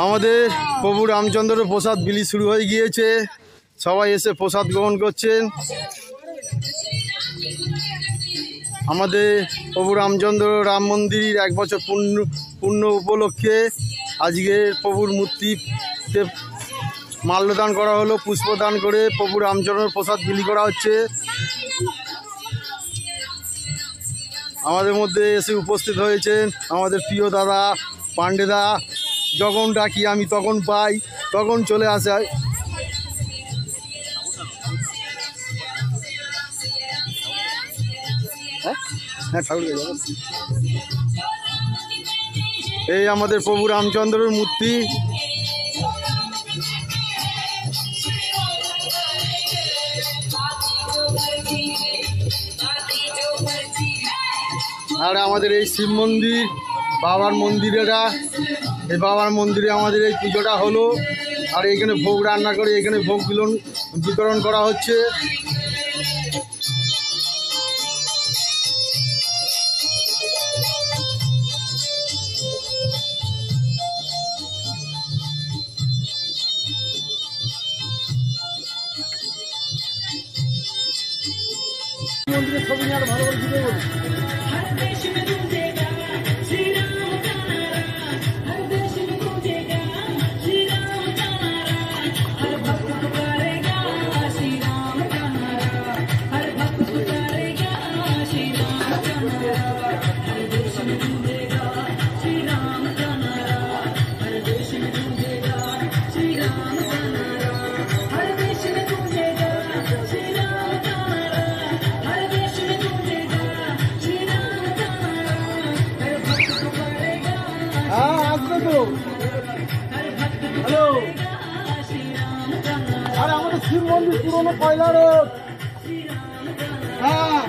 আমাদের প্রভু রামচন্দ্রের প্রসাদ বিলি শুরু হয়ে গিয়েছে। সবাই এসে প্রসাদ গ্রহণ করছেন। আমাদের প্রভু রামচন্দ্র রাম মন্দির 1 বছর পূর্ণ উপলক্ষে আজকে প্রভুর মূর্তিতে মাল্যদান করা হলো। পুষ্পদান করে প্রভু রামচন্দ্রের প্রসাদ বিলি করা হচ্ছে। আমাদের মধ্যে এসে উপস্থিত হয়েছেন আমাদের প্রিয় দাদা পাণ্ডেদা। যখন ডাকি আমি তখন পাই, তখন চলে আসে। এই আমাদের প্রভু রামচন্দ্রের মূর্তি। আর আমাদের এই শিব মন্দির বাবার মন্দিরেরা, এই বাবার মন্দিরে আমাদের এই পুজোটা হলো। আর এখানে ভোগ রান্না করে এখানে ভোগ বিতরণ করা হচ্ছে। মন্দিরের ছবি নিয়ে আর ভালো করে ভিডিও করি। হ্যালো, আরে আমাদের শিব মন্দির পুরোনো কয়লা রোড। হ্যাঁ,